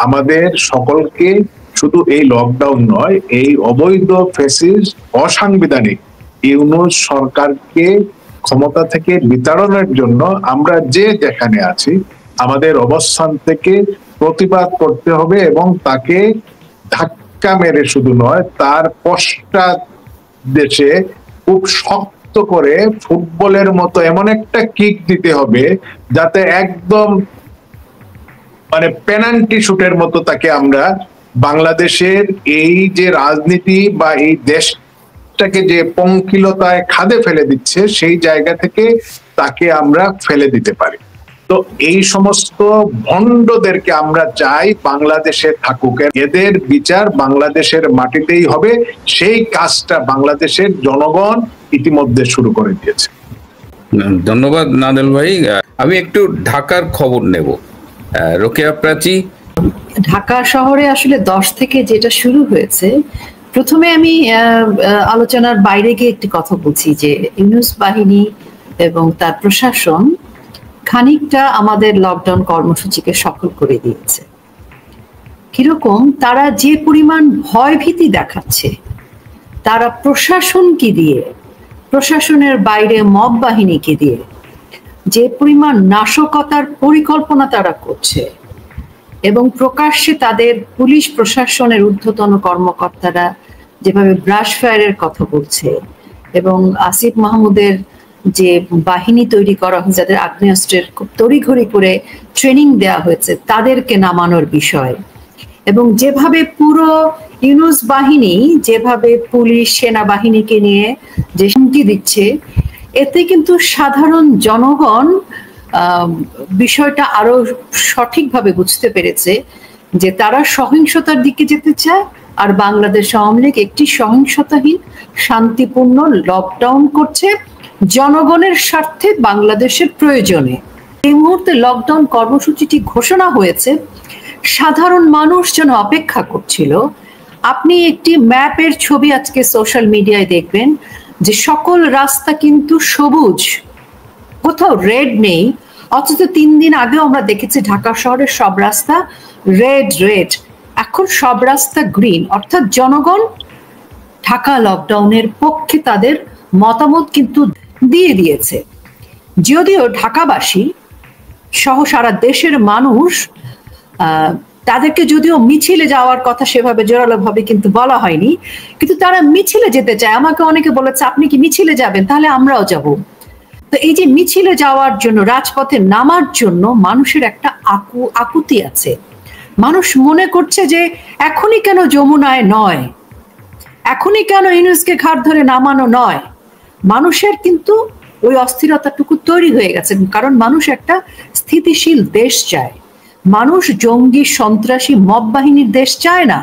আমাদের সকলকে শুধু এই লকডাউন নয়, এই অবৈধ ফ্যাসিস্ট অসাংবিধানিক ইউনূস সরকারকে ক্ষমতা থেকে বিতাড়নের জন্য আমরা যে যেখানে আছি আমাদের অবস্থান থেকে প্রতিবাদ করতে হবে এবং তাকে ধাক্কা মেরে শুধু নয়, তার পশ্চাৎ দেশে খুব শক্ত করে ফুটবলের মতো এমন একটা কিক দিতে হবে যাতে একদম মানে পেনাল্টি শুটের মতো তাকে আমরা বাংলাদেশের এই যে রাজনীতি বা এই দেশটাকে যে পঙ্কিলতায় খাদে ফেলে দিচ্ছে সেই জায়গা থেকে তাকে আমরা ফেলে দিতে পারি। তো এই সমস্ত ভণ্ডদেরকে আমরা চাই বাংলাদেশে থাকুক, এদের বিচার বাংলাদেশের মাটিতেই হবে। সেই কাজটা বাংলাদেশের জনগণ ইতিমধ্যে শুরু করে দিয়েছে। ধন্যবাদ নাদেল ভাই। আমি একটু ঢাকার খবর নেব। রোকেয়া প্রাচী, ঢাকা শহরে আসলে 10 থেকে যেটা শুরু হয়েছে, প্রথমে আমি আলোচনার বাইরে গিয়ে একটি কথা বলছি যে ইউনূস বাহিনী এবং তার প্রশাসন খানিকটা আমাদের লকডাউন কর্মসূচিকে সফল করে দিয়েছে। কিরকম? তারা যে পরিমাণ ভয় ভীতি দেখাচ্ছে, তারা প্রশাসনকে দিয়ে, প্রশাসনের বাইরে মব বাহিনীকে দিয়ে যে পরিমাণ নাশকতার পরিকল্পনা তারা করছে এবং প্রকাশ্যে তাদের পুলিশ প্রশাসনের ঊর্ধ্বতন কর্মকর্তারা যেভাবে ব্রাশ ফায়ারের কথা বলছে এবং আসিফ মাহমুদের যে বাহিনী তৈরি করা হয়েছে, যাদের আগ্নেয়াস্ত্রের খুব তড়িঘড়ি করে ট্রেনিং দেওয়া হয়েছে তাদেরকে নামানোর বিষয়, এবং যেভাবে পুরো ইউনূস বাহিনী যেভাবে পুলিশ সেনাবাহিনীকে নিয়ে যে হুমকি দিচ্ছে, এতে কিন্তু সাধারণ জনগণ বিষয়টা আরো সঠিকভাবে বুঝতে পেরেছে যে তারা সহিংসতার দিকে যেতে চায় আর বাংলাদেশ আওয়ামী লীগ একটি সহিংসতাহীন শান্তিপূর্ণ লকডাউন করছে জনগণের স্বার্থে, বাংলাদেশের প্রয়োজনে। এই মুহূর্তে লকডাউন কর্মসূচিটি ঘোষণা হয়েছে, সাধারণ মানুষ যেন অপেক্ষা করছিল। আপনি একটি ম্যাপের ছবি আজকে সোশ্যাল মিডিয়ায় দেখবেন যে সকল রাস্তা কিন্তু সবুজ, কোথাও রেড নেই। অথচ 3 দিন আগেও আমরা দেখেছি ঢাকা শহরের সব রাস্তা রেড, এখন সব রাস্তা গ্রিন। অর্থাৎ জনগণ ঢাকা লকডাউনের পক্ষে তাদের মতামত কিন্তু দিয়ে দিয়েছে। যদিও ঢাকাবাসী সহ সারা দেশের মানুষ, তাদেরকে যদিও মিছিলে যাওয়ার কথা সেভাবে জোরালোভাবে কিন্তু বলা হয়নি, কিন্তু তারা মিছিলে যেতে চায়। আমাকে অনেকে বলেছে আপনি কি মিছিলে যাবেন, তাহলে আমরাও যাব। তো এই যে মিছিলে যাওয়ার জন্য, রাজপথে নামার জন্য মানুষের একটা আকুতি আছে। মানুষ মনে করছে যে এখনই কেন যমুনায় নয়, এখনই কেন ইউনূসকে ঘাট ধরে নামানো নয়। মানুষের কিন্তু ওই অস্থিরতাটুকু তৈরি হয়ে গেছে, কারণ মানুষ একটা স্থিতিশীল দেশ চায়। মানুষ জঙ্গি সন্ত্রাসী মব বাহিনীর দেশ চায় না।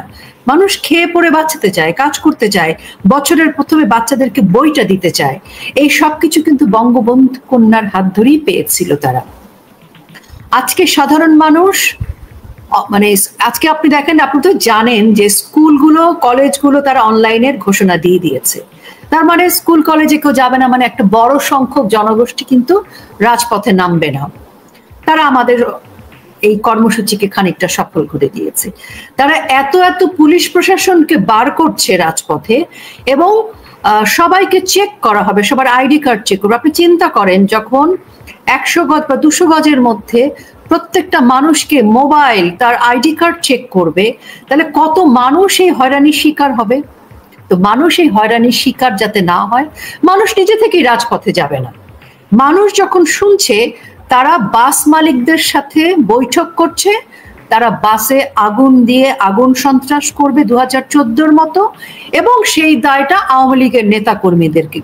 মানুষ খেয়ে পড়ে বাঁচাতে চায়, কাজ করতে চায়, বছরের প্রথমে বাচ্চাদেরকে বইটা দিতে চায়। এই সবকিছু কিন্তু বঙ্গবন্ধু কন্যার হাত ধরেই পেয়েছিল তারা। আজকে সাধারণ মানুষ, মানে আজকে আপনি দেখেন, আপনি তো জানেন যে স্কুলগুলো কলেজগুলো তারা অনলাইনের ঘোষণা দিয়ে দিয়েছে। তার মানে স্কুল কলেজে কেউ যাবে না, মানে একটা বড় সংখ্যক জনগোষ্ঠী কিন্তু রাজপথে নামবে না। তারা আমাদের এই কর্মসূচিকে খানিকটা সফল করে দিয়েছে। তারা এত পুলিশ প্রশাসনকে বার করছে রাজপথে, এবং সবাইকে চেক করা হবে, সবার আইডি কার্ড চেক করবে। আপনি চিন্তা করেন, যখন 100 গজ বা 200 গজের মধ্যে প্রত্যেকটা মানুষকে মোবাইল, তার আইডি কার্ড চেক করবে, তাহলে কত মানুষ এই হয়রানির শিকার হবে। তো মানুষ এই হয়রানির শিকার যাতে না হয়, মানুষ নিজে থেকেই রাজপথে যাবে না। মানুষ যখন শুনছে তারা বাস মালিকদের সাথে বৈঠক করছে, তারা বাসে আগুন দিয়ে আগুন সন্ত্রাস করবে 2014-র মতো, এবং সেই দায়টা আওয়ামী লীগের নেতা কর্মীদেরকে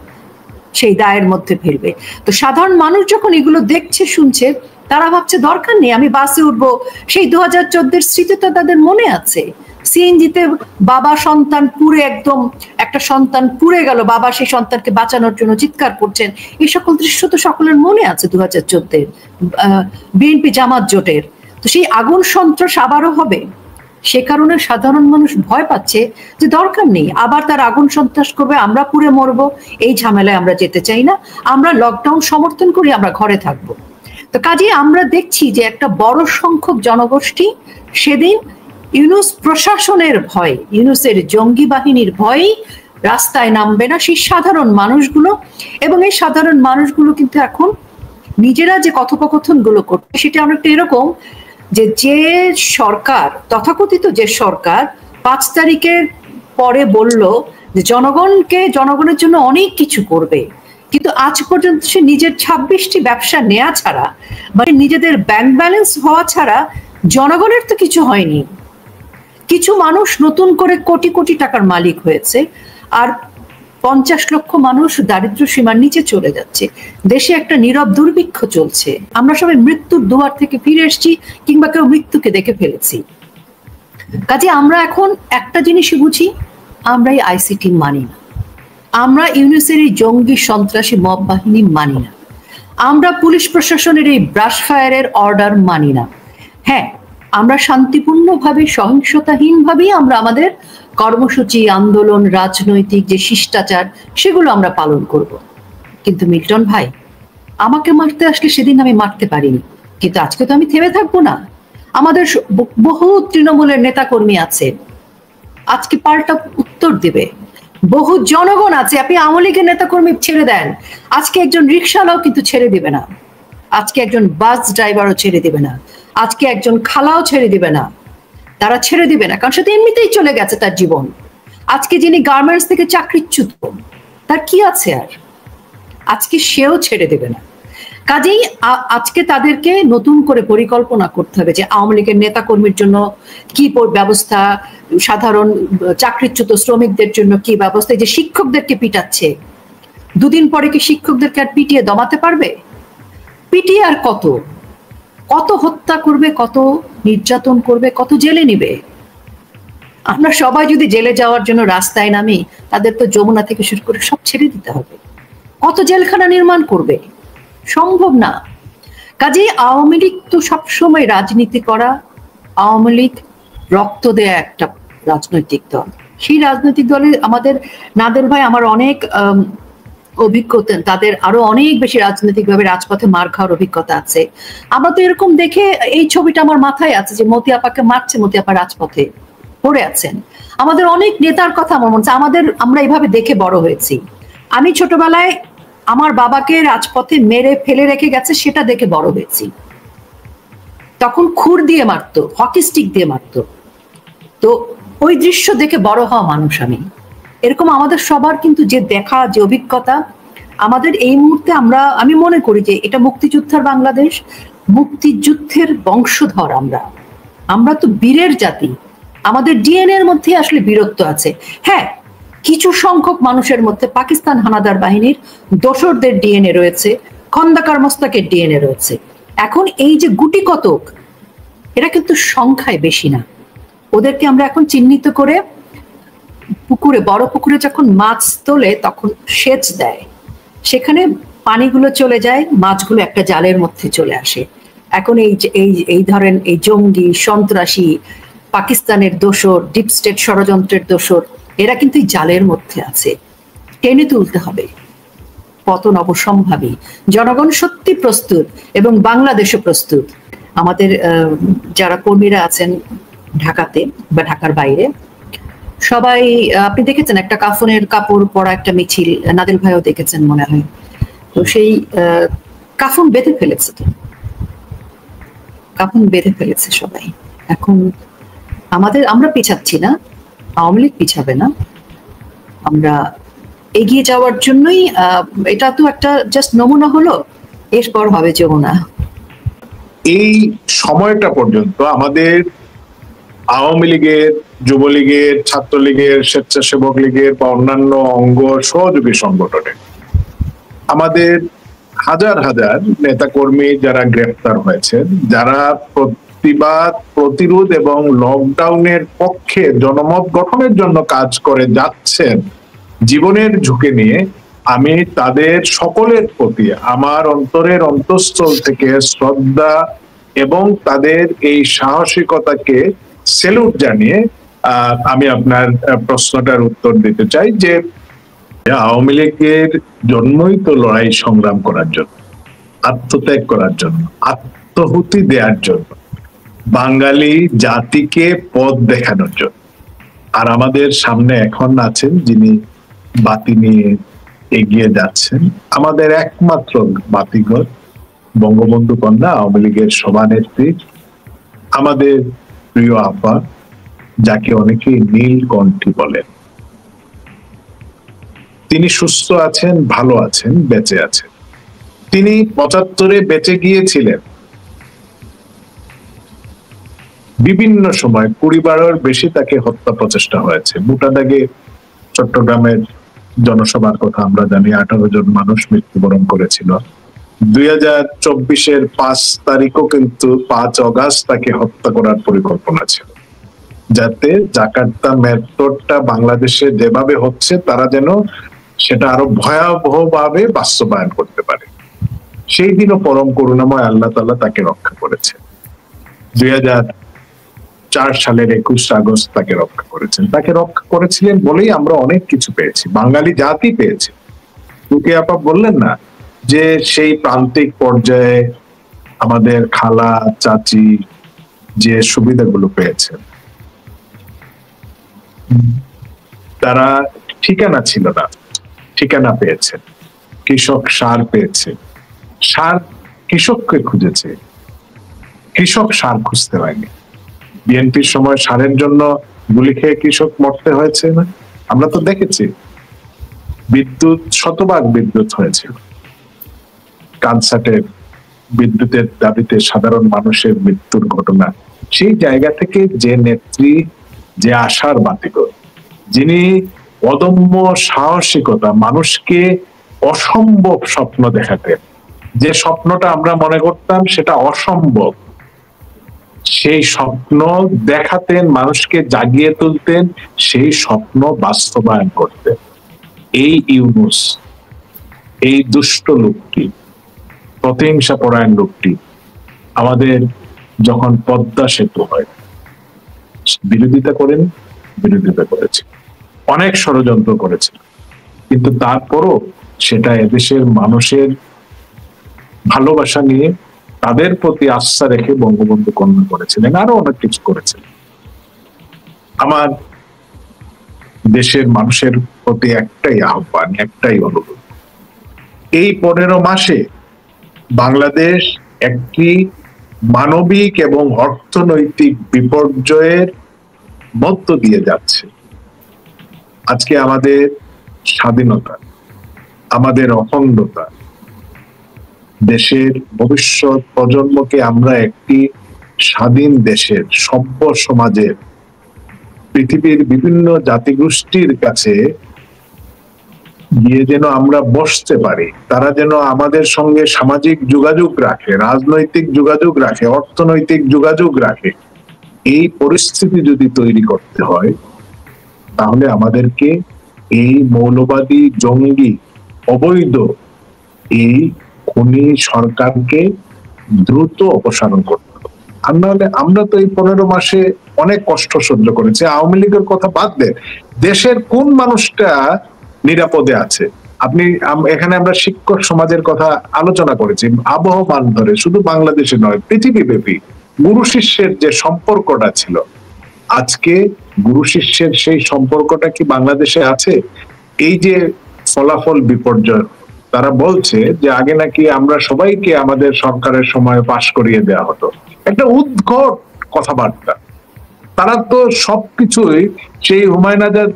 সেই দায়ের মধ্যে ফেলবে। তো সাধারণ মানুষ যখন এগুলো দেখছে, শুনছে, তারা ভাবছে দরকার নেই, আমি বাসে উঠবো। সেই 2014-এর স্মৃতি তো তাদের মনে আছে। সিএনজিতে বাবা সন্তান পুড়ে, একদম একটা সন্তান পুড়ে গেল, বাবা সেই সন্তানকে বাঁচানোর জন্য চিৎকার করছেন। এই সকল দৃশ্য তো সকলের মনে আছে 2014-এর বিএনপি জামাত জোটের। তো সেই আগুন সন্ত্রাস আবারও হবে, সে কারণে সাধারণ মানুষ ভয় পাচ্ছে যে দরকার নেই, আবার তার আগুন সন্ত্রাস করবে, আমরা পুড়ে মরবো, এই ঝামেলায় আমরা যেতে চাই না, আমরা লকডাউন সমর্থন করি, আমরা ঘরে থাকবো। তো কাজে আমরা দেখছি যে একটা বড় সংখ্যক জনগোষ্ঠী সেদিন ইউনূস প্রশাসনের ভয়, ইউনূসের জঙ্গি বাহিনীর ভয়ে রাস্তায় নামবে না, সেই সাধারণ মানুষগুলো। এবং এই সাধারণ মানুষগুলো কিন্তু এখন নিজেরা যে কথোপকথন গুলো করছে সেটা অনেকটা এরকম যে সরকার, তথাকথিত যে সরকার ৫ তারিখের পরে বলল যে জনগণের জন্য অনেক কিছু করবে, কিন্তু আজ পর্যন্ত সে নিজের ২৬টি ব্যবসা নেওয়া ছাড়া বা নিজেদের ব্যাংক ব্যালেন্স হওয়া ছাড়া জনগণের তো কিছু হয়নি। কিছু মানুষ নতুন করে কোটি কোটি টাকার মালিক হয়েছে, আর ৫০ লক্ষ মানুষ দারিদ্র সীমার নিচে চলে যাচ্ছে। দেশে একটা নীরব দুর্ভিক্ষ চলছে। আমরা সবাই মৃত্যুর দুয়ার থেকে ফিরে এসেছি, কিংবা কেউ মৃত্যুকে দেখে ফেলেছি। কাজে আমরা এখন একটা জিনিসই বুঝি, আমরা এই আইসিটি মানি না, আমরা ইউনূসের এই জঙ্গি সন্ত্রাসী মব বাহিনী মানি না, আমরা পুলিশ প্রশাসনের এই ব্রাশ ফায়ারের অর্ডার মানি না। হ্যাঁ, আমরা শান্তিপূর্ণভাবে, সহিংসতাহীনভাবেই আমরা আমাদের কর্মসূচি, আন্দোলন, রাজনৈতিক যে শিষ্টাচার সেগুলো আমরা পালন করব। কিন্তু মিল্টন ভাই, আমাকে মারতে আসলে সেদিন আমি মারতে পারিনি, কিন্তু আজকে তো আমি থেমে থাকবো না। আমাদের বহু তৃণমূলের নেতাকর্মী আছে, আজকে পাল্টা উত্তর দিবে। বহু জনগণ আছে, আপনি আওয়ামী লীগের নেতাকর্মী ছেড়ে দেন, আজকে একজন রিকশাওয়ালাও কিন্তু ছেড়ে দিবে না, আজকে একজন বাস ড্রাইভারও ছেড়ে দিবে না, আজকে একজন খালাও ছেড়ে দিবে না। তারা ছেড়ে দিবে না, কারণ সে তো এমনিতেই চলে গেছে তার জীবন। আজকে যিনি গার্মেন্টস থেকে চাকরিচ্যুত, তার কি আছে আর, আজকে সেও ছেড়ে দেবে না। কাজেই আজকে তাদেরকে নতুন করে পরিকল্পনা করতে হবে যে আওয়ামী লীগের নেতাকর্মীর জন্য কি ব্যবস্থা, সাধারণ চাকরিচ্যুত শ্রমিকদের জন্য কি ব্যবস্থা। যে শিক্ষকদেরকে পিটাচ্ছে, দুদিন পরে কি শিক্ষকদেরকে আর পিটিয়ে দমাতে পারবে? পিটিয়ে আর কত হত্যা করবে, কত নির্যাতন করবে, কত জেলে নিবে। আমরা সবাই যদি জেলে যাওয়ার জন্য রাস্তায় নামি, তাদের তো যমুনা থেকে শুরু করে সব ছেড়ে দিতে হবে। কত জেলখানা নির্মাণ করবে? সম্ভব না। কাজেই আওয়ামী লীগ তো সবসময় রাজনীতি করা, আওয়ামী লীগ রক্ত দেয়া একটা রাজনৈতিক দল। সেই রাজনৈতিক দলে আমাদের নাদেল ভাই, আমার অনেক অভিজ্ঞতা, তাদের আরো অনেক বেশি রাজনৈতিকভাবে রাজপথে মার খাওয়ার অভিজ্ঞতা আছে। আমরা তো এরকম দেখে এই ছবিটা আমার মাথায় আছে যে মতি আপাকে মারছে, মতি আপা রাজপথে পড়ে আছেন। আমাদের অনেক নেতার কথা আমার মনে হচ্ছে, আমরা এইভাবে দেখে বড় হয়েছি। আমি ছোটবেলায় আমার বাবাকে রাজপথে মেরে ফেলে রেখে গেছে, সেটা দেখে বড় হয়েছি। তখন খুর দিয়ে মারতো, হকি স্টিক দিয়ে মারতো। তো ওই দৃশ্য দেখে বড় হওয়া মানুষ আমি। এরকম আমাদের সবার কিন্তু যে দেখা, যে অভিজ্ঞতা আমাদের এই মুহূর্তে, আমি মনে করি যে এটা মুক্তিযুদ্ধের বাংলাদেশ, মুক্তিযুদ্ধের বংশধর আমরা তো বীরের জাতি। আমাদের ডিএনএ এর মধ্যে আসলে বীরত্ব আছে। হ্যাঁ, কিছু সংখ্যক মানুষের মধ্যে পাকিস্তান হানাদার বাহিনীর দোসরদের ডিএনএ রয়েছে, খন্দকার মোস্তাকের ডিএনএ রয়েছে। এখন এই যে গুটি কতক, এরা কিন্তু সংখ্যায় বেশি না। ওদেরকে আমরা এখন চিহ্নিত করে পুকুরে, বড় পুকুরে যখন মাছ তোলে তখন সেচ দেয়, সেখানে পানিগুলো চলে যায়, মাছগুলো একটা জালের মধ্যে চলে আসে। এখন এই ধরেন এই জঙ্গি সন্ত্রাসী পাকিস্তানের দোসর, ডিপ স্টেট ষড়যন্ত্রের দোসর, এরা কিন্তু এই জালের মধ্যে আছে, টেনে তুলতে হবে। পতন অবসম্ভাবী। জনগণ সত্যি প্রস্তুত এবং বাংলাদেশও প্রস্তুত। আমাদের যারা কর্মীরা আছেন ঢাকাতে বা ঢাকার বাইরে, সবাই আপনি দেখেছেন একটা কাফনের কাপড় পরা একটা মিছিল, নাদিল ভাইও দেখেছেন মনে হয়। তো সেই কাফন বেঁধে ফেলেছে, তো কাফন বেঁধে ফেলেছে সবাই। এখন আমরা পিছাচ্ছি না, আওয়ামী লীগ পিছাবে না, আমরা এগিয়ে যাওয়ার জন্যই। এটা তো একটা জাস্ট নমুনা হলো, এরপর হবে যমুনা। এই সময়টা পর্যন্ত আমাদের আওয়ামী লীগের, যুবলীগের, ছাত্রলীগের, স্বেচ্ছাসেবক লীগের বা অন্যান্য অঙ্গ সহযোগী সংগঠনে আমাদের হাজার হাজার নেতাকর্মী যারা গ্রেফতার হয়েছে, যারা প্রতিবাদ, প্রতিরোধ এবং লকডাউনের পক্ষে জনমত গঠনের জন্য কাজ করে যাচ্ছেন জীবনের ঝুঁকি নিয়ে, আমি তাদের সকলের প্রতি আমার অন্তরের অন্তঃস্থল থেকে শ্রদ্ধা এবং তাদের এই সাহসিকতাকে সেলুট জানিয়ে আমি আপনার প্রশ্নটার উত্তর দিতে চাই যে আওয়ামী লীগের জন্মই তো লড়াই সংগ্রাম করার জন্য। আত্মত্যাগ করার জন্য, আত্মহুতি দেওয়ার জন্য, বাঙালি জাতিকে পথ দেখানোর জন্য। আর আমাদের সামনে এখন আছেন যিনি বাতি নিয়ে এগিয়ে যাচ্ছেন, আমাদের একমাত্র বাতিঘর, বঙ্গবন্ধু কন্যা আওয়ামী লীগের সভানেত্রী, আমাদের প্রিয় আপা, যাকে অনেকে নীলকণ্ঠী বলেন। তিনি সুস্থ আছেন, ভালো আছেন, বেঁচে আছেন। তিনি ৭৫-এ বেঁচে গিয়েছিলেন। বিভিন্ন সময় ২০ বারের বেশি তাকে হত্যা প্রচেষ্টা হয়েছে। বুটাদাগে চট্টগ্রামের জনসভার কথা আমরা জানি, ১৮ জন মানুষ মৃত্যুবরণ করেছিল। ২০২৪-এর ৫ তারিখও কিন্তু ৫ অগাস্ট তাকে হত্যা করার পরিকল্পনা ছিল, যাতে জাকার্তা মেট্রোটা বাংলাদেশে যেভাবে হচ্ছে তারা যেন সেটা আরো ভয়াবহ ভাবে বাস্তবায়ন করতে পারে। সেই দিনও পরম করুণাময় আল্লাহ তাআলা তাকে রক্ষা করেছে। ২০০৪ সালের ২১ আগস্ট তাকে রক্ষা করেছেন। তাকে রক্ষা করেছিলেন বলেই আমরা অনেক কিছু পেয়েছি, বাঙালি জাতি পেয়েছে। রুকিয়া আপা বললেন না যে সেই প্রান্তিক পর্যায়ে আমাদের খালা চাচি যে সুবিধাগুলো পেয়েছেন, তারা ঠিকানা ছিল না, ঠিকানা পেয়েছে। কৃষক সার পেয়েছে, সার কৃষককে খুঁজেছে, কৃষক সার খুঁজতে হয়নি। বিএনপির সময় সারের জন্য গুলি খেয়ে কৃষক মরতে হয়েছে না? আমরা তো দেখেছি। বিদ্যুৎ, শতভাগ বিদ্যুৎ হয়েছিল। কানসার্টের বিদ্যুতের দাবিতে সাধারণ মানুষের মৃত্যুর ঘটনা। সেই জায়গা থেকে যে নেত্রী, যে আশার বাতিঘর, যিনি অদম্য সাহসিকতা, মানুষকে অসম্ভব স্বপ্ন দেখাতেন, যে স্বপ্নটা আমরা মনে করতাম সেটা অসম্ভব, সেই স্বপ্ন দেখাতেন, মানুষকে জাগিয়ে তুলতেন, সেই স্বপ্ন বাস্তবায়ন করতেন। এই ইউনূস, এই দুষ্ট লোকটি, প্রতিহিংসা পরায়ণ লোকটি আমাদের যখন পদ্মা সেতু হয় বিরোধিতা করেছে, অনেক ষড়যন্ত্র করেছে, কিন্তু তারপরও সেটা এদেশের মানুষের ভালোবাসা নিয়ে তাদের প্রতি আস্থা রেখে বঙ্গবন্ধু কন্যা করেছিলেন, আরো অনেক কিছু করেছিলেন। আমার দেশের মানুষের প্রতি একটাই আহ্বান, একটাই অনুরোধ, এই ১৫ মাসে বাংলাদেশ একটি মানবিক এবং অর্থনৈতিক বিপর্যয়ের মধ্য দিয়ে যাচ্ছে। আজকে আমাদের স্বাধীনতা, আমাদের অখণ্ডতা, দেশের ভবিষ্যৎ প্রজন্মকে আমরা একটি স্বাধীন দেশের, সভ্য সমাজের, পৃথিবীর বিভিন্ন জাতিগোষ্ঠীর কাছে গিয়ে যেন আমরা বসতে পারি, তারা যেন আমাদের সঙ্গে সামাজিক যোগাযোগ রাখে, রাজনৈতিক যোগাযোগ রাখে, অর্থনৈতিক যোগাযোগ রাখে, এই পরিস্থিতি যদি তৈরি করতে হয়, তাহলে আমাদেরকে এই মৌলবাদী, জঙ্গি, অবৈধ এই খুনি সরকারকে দ্রুত অপসারণ করতে হবে। আর নাহলে আমরা তো এই ১৫ মাসে অনেক কষ্ট সহ্য করেছি। আওয়ামী লীগের কথা বাদ দেন, দেশের কোন মানুষটা নিরাপদে আছে? আপনি এখানে আমরা শিক্ষক সমাজের কথা আলোচনা করেছি, আবহমান ধরে, শুধু বাংলাদেশে নয়, পৃথিবীব্যাপী গুরু শিষ্যের যে সম্পর্কটা ছিল, আজকে গুরু শিষ্যের সেই সম্পর্কটা কি বাংলাদেশে আছে? এই যে ফলাফল বিপর্যয়, তারা বলছে যে আগে নাকি আমরা সবাইকে আমাদের সরকারের সময় পাশ করিয়ে দেওয়া হতো, একটা উদ্ভট কথাবার্তা। তারা তো সবকিছুই সেই হুমায়ুন আজাদ,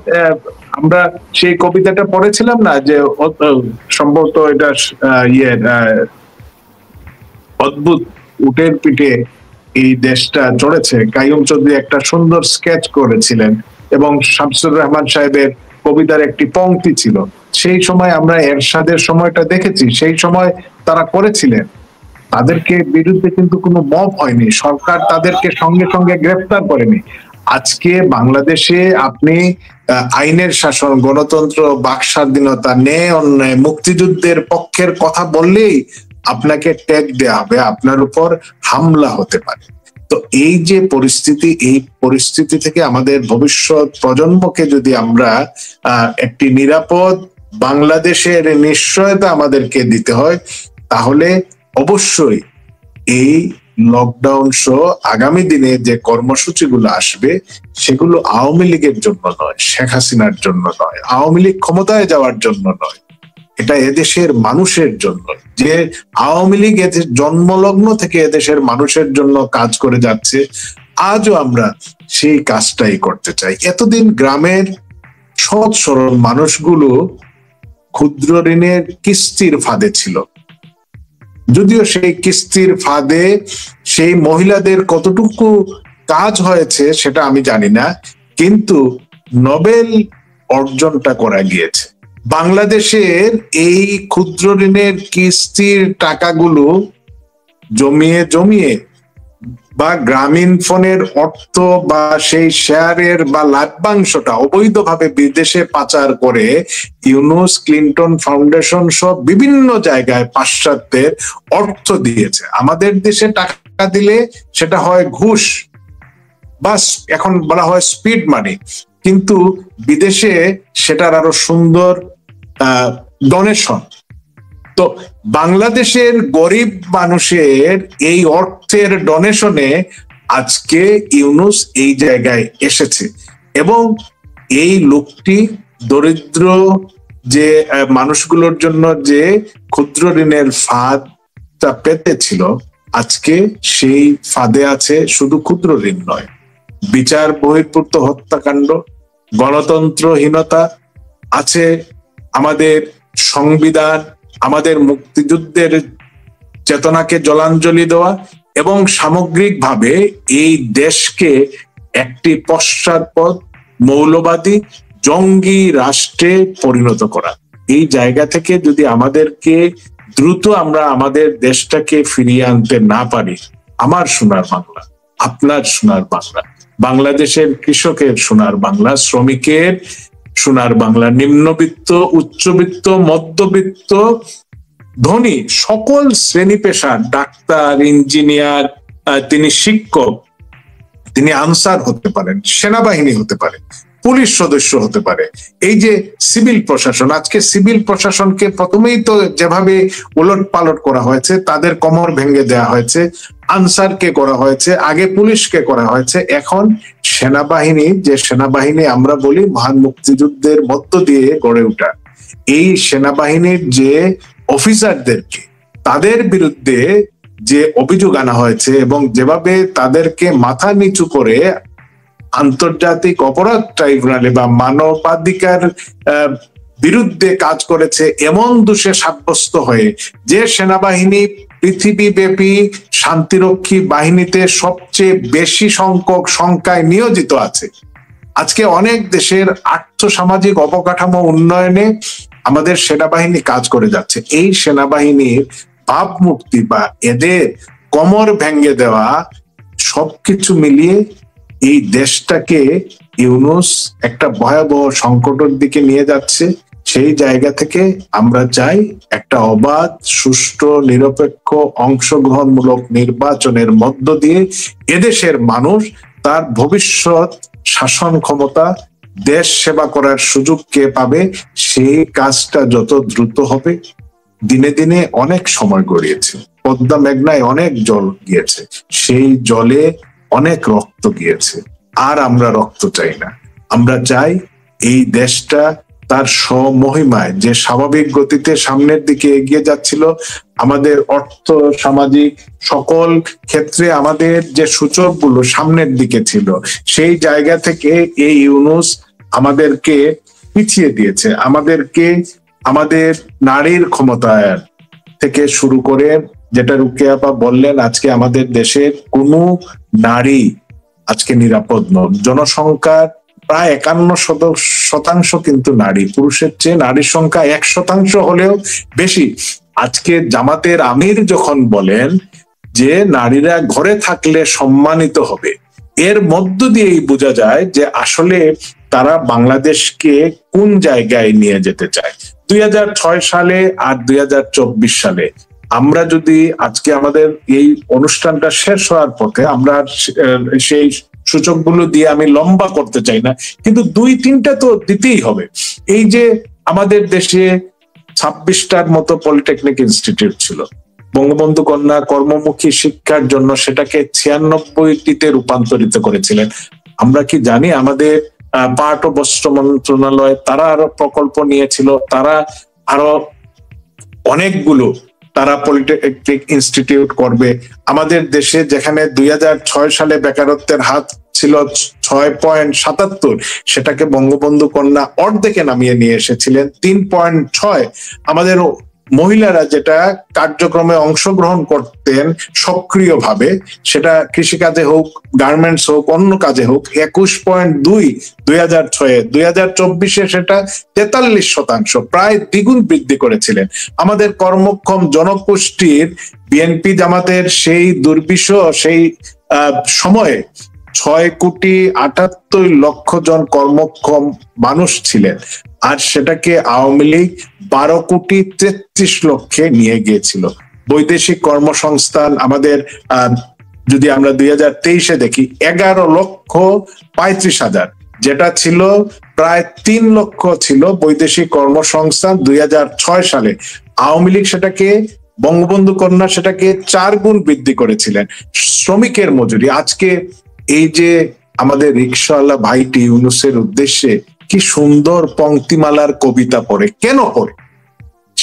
আমরা সেই কবিতাটা পড়েছিলাম না যে সম্ভবত এটা অদ্ভুত উটের পিঠে এই দেশটা চড়েছে, কাইয়ুম চৌধুরী একটা সুন্দর স্কেচ করেছিলেন এবং শামসুর রহমান সাহেবের কবিতার একটি পংক্তি ছিল। সেই সময় আমরা এরশাদের সময়টা দেখেছি, সেই সময় তারা করেছিলেন। তাদেরকে বিরুদ্ধে কিন্তু কোনো মব হয়নি, সরকার তাদেরকে সঙ্গে সঙ্গে গ্রেফতার করেনি। আজকে বাংলাদেশে আপনি আইনের শাসন, গণতন্ত্র, বাক স্বাধীনতা, ন্যায় অন্যায়, মুক্তিযুদ্ধের পক্ষের কথা বললেই আপনাকে ট্যাগ দেওয়া হবে, আপনার উপর হামলা হতে পারে। তো এই যে পরিস্থিতি, এই পরিস্থিতি থেকে আমাদের ভবিষ্যৎ প্রজন্মকে যদি আমরা একটি নিরাপদ বাংলাদেশের নিশ্চয়তা আমাদেরকে দিতে হয়, তাহলে অবশ্যই এই লকডাউন সহ আগামী দিনে যে কর্মসূচিগুলো আসবে সেগুলো আওয়ামী লীগের জন্য নয়, শেখ হাসিনার জন্য নয়, আওয়ামী লীগ ক্ষমতায় যাওয়ার জন্য নয়, এটা এদেশের মানুষের জন্য। যে আওয়ামী লীগ এদের জন্মলগ্ন থেকে এদেশের মানুষের জন্য কাজ করে যাচ্ছে, আজও আমরা সেই কাজটাই করতে চাই। এতদিন গ্রামের সৎ সরল মানুষগুলো ক্ষুদ্র ঋণের কিস্তির ফাঁদে ছিল, যদিও সেই কিস্তির ফাঁদে সেই মহিলাদের কতটুকু কাজ হয়েছে সেটা আমি জানি না, কিন্তু নোবেল অর্জনটা করা গিয়েছে। বাংলাদেশের এই ক্ষুদ্র ঋণের কিস্তির টাকাগুলো জমিয়ে জমিয়ে বা গ্রামীণ ফোনের অর্থ বা সেই শেয়ারের বা লাভ্যাংশটা অবৈধভাবে বিদেশে পাচার করে ইউনুস, ক্লিন্টন ফাউন্ডেশন সব বিভিন্ন জায়গায় পাশ্চাত্যের অর্থ দিয়েছে। আমাদের দেশে টাকা দিলে সেটা হয় ঘুষ বা এখন বলা হয় স্পিড মানি, কিন্তু বিদেশে সেটার আরো সুন্দর ডোনেশন। তো বাংলাদেশের গরিব মানুষের এই অর্থের ডোনেশনে আজকে ইউনুস এই জায়গায় এসেছে, এবং এই লোকটি দরিদ্র যে মানুষগুলোর জন্য যে ক্ষুদ্র ঋণের ফাঁদটা পেতেছিল, আজকে সেই ফাঁদে আছে শুধু ক্ষুদ্র ঋণ নয়, বিচার বহির্ভূত হত্যাকাণ্ড, গণতন্ত্রহীনতা আছে, আমাদের সংবিধান, আমাদের মুক্তিযুদ্ধের চেতনাকে জলাঞ্জলি দেওয়া, এবং সামগ্রিকভাবে এই দেশকে একটি পশ্চাৎপদ মৌলবাদী জঙ্গি রাষ্ট্রে পরিণত করা। এই জায়গা থেকে যদি আমাদেরকে দ্রুত আমরা আমাদের দেশটাকে ফিরিয়ে আনতে না পারি, আমার সোনার বাংলা, আপনার সোনার বাংলা, বাংলাদেশের কৃষকের সোনার বাংলা, শ্রমিকের সোনার বাংলা, নিম্নবিত্ত, উচ্চবিত্ত, মধ্যবিত্ত, ধনী সকল শ্রেণী পেশার, ডাক্তার, ইঞ্জিনিয়ার, তিনি শিক্ষক, তিনি আনসার হতে পারেন, সেনাবাহিনী হতে পারে, পুলিশ সদস্য হতে পারে, এই যে সিভিল প্রশাসন, আজকে সিভিল প্রশাসনকে প্রথমেই তো যেভাবে উলট পালট করা হয়েছে, তাদের কোমর ভেঙে দেওয়া হয়েছে, আনসারকে করা হয়েছে, আগে পুলিশকে করা হয়েছে, এখন সেনাবাহিনী, যে সেনাবাহিনী আমরা বলি মহান মুক্তিযুদ্ধের মধ্য দিয়ে গড়ে ওঠা, এই সেনাবাহিনীর যে অফিসারদেরকে, তাদের বিরুদ্ধে যে অভিযোগ আনা হয়েছে এবং যেভাবে তাদেরকে মাথা নিচু করে আন্তর্জাতিক অপরাধ ট্রাইব্যুনালে বা মানবাধিকার বিরুদ্ধে কাজ করেছে, এমন দোষে সাব্যস্ত হয়ে যে সেনাবাহিনী পৃথিবীব্যাপী শান্তিরক্ষী বাহিনীতে সবচেয়ে বেশি সংখ্যায় নিয়োজিত আছে, আজকে অনেক দেশের আর্থসামাজিক অবকাঠামো উন্নয়নে আমাদের সেনাবাহিনী কাজ করে যাচ্ছে। এই সেনাবাহিনীর ভাবমূর্তি বা এদের কোমর ভেঙে দেওয়া সবকিছু মিলিয়ে এই দেশটাকে ইউনুস একটা ভয়াবহ সংকটের দিকে নিয়ে যাচ্ছে। সেই জায়গা থেকে আমরা চাই একটা অবাধ, সুষ্ঠু, নিরপেক্ষ, অংশগ্রহণমূলক নির্বাচনের মধ্য দিয়ে এদেশের মানুষ তার ভবিষ্যৎ শাসন ক্ষমতা, দেশ সেবা করার সুযোগ কে পাবে, সেই কাজটা যত দ্রুত হবে। দিনে দিনে অনেক সময় গড়িয়েছে, পদ্মা মেঘনায় অনেক জল গিয়েছে, সেই জলে অনেক রক্ত গিয়েছে, আর আমরা রক্ত চাই না। আমরা চাই এই দেশটা তার স্বমহিমায় যে স্বাভাবিক গতিতে সামনের দিকে এগিয়ে যাচ্ছিল, আমাদের অর্থ, সামাজিক সকল ক্ষেত্রে আমাদের যে সূচকগুলো সামনের দিকে ছিল, সেই জায়গা থেকে এই ইউনুস আমাদেরকে পিছিয়ে দিয়েছে। আমাদেরকে আমাদের নারীর ক্ষমতায়ন থেকে শুরু করে, যেটা রুকেয়া আপা বললেন, আজকে আমাদের দেশের কোনো নারী আজকে নিরাপদ নয়। জনসংখ্যার প্রায় 51% কিন্তু নারী, পুরুষের চেয়ে নারীর সংখ্যা 1% হলেও বেশি। আজকে জামাতের আমির যখন বলেন যে নারীরা ঘরে থাকলে সম্মানিত হবে, এর মধ্য দিয়েই বোঝা যায় যে আসলে তারা বাংলাদেশকে কোন জায়গায় নিয়ে যেতে চায়। 2006 সালে আর 2024 সালে আমরা যদি আজকে আমাদের এই অনুষ্ঠানটা শেষ হওয়ার পথে, আমরা সেই সূচকগুলো দিয়ে আমি লম্বা করতে চাই না, কিন্তু 2-3টা তো দিতেই হবে। এই যে আমাদের দেশে 26টার মতো পলিটেকনিক ইনস্টিটিউট ছিল, বঙ্গবন্ধু কন্যা কর্মমুখী শিক্ষার জন্য সেটাকে 96টিতে রূপান্তরিত করেছিলেন। আমরা কি জানি আমাদের পাট ও বস্ত্র মন্ত্রণালয় তারা আরো প্রকল্প নিয়েছিল, তারা আরো অনেকগুলো তারা পলিটেকনিক ইনস্টিটিউট করবে। আমাদের দেশে যেখানে 2006 সালে বেকারত্বের হার ছিল 6.77, সেটাকে বঙ্গবন্ধু কন্যা অর্ধেকে নামিয়ে নিয়ে এসেছিলেন 3.6। আমাদের মহিলারা যেটা কার্যক্রমে অংশগ্রহণ করতেন সক্রিয়ভাবে, সেটা কৃষিকাজে হোক, গার্মেন্টস হোক, অন্য কাজে হোক, 21.2 2006-এ, 2024-এ সেটা 43%, প্রায় দ্বিগুণ বৃদ্ধি করেছিলেন। আমাদের কর্মক্ষম জনগোষ্ঠীর বিএনপি জামাতের সেই দুর্বিষহ সেই সময়ে 6,78,00,000 জন কর্মক্ষম মানুষ ছিলেন, আর সেটাকে আওয়ামী লীগ 12,33,00,000 নিয়ে গিয়েছিল। বৈদেশিক কর্মসংস্থান আমাদের যদি আমরা 2023-এ দেখি 11,35,000, যেটা ছিল প্রায় 3 লক্ষ ছিল বৈদেশিক কর্মসংস্থান 2006 সালে। আওয়ামী লীগ সেটাকে, বঙ্গবন্ধু কন্যা সেটাকে 4 গুণ বৃদ্ধি করেছিলেন। শ্রমিকের মজুরি আজকে এই যে আমাদের রিকশাওয়ালা ভাইটি ইউনূসের উদ্দেশ্যে কি সুন্দর পংক্তিমালার কবিতা পড়ে, কেন পড়ে?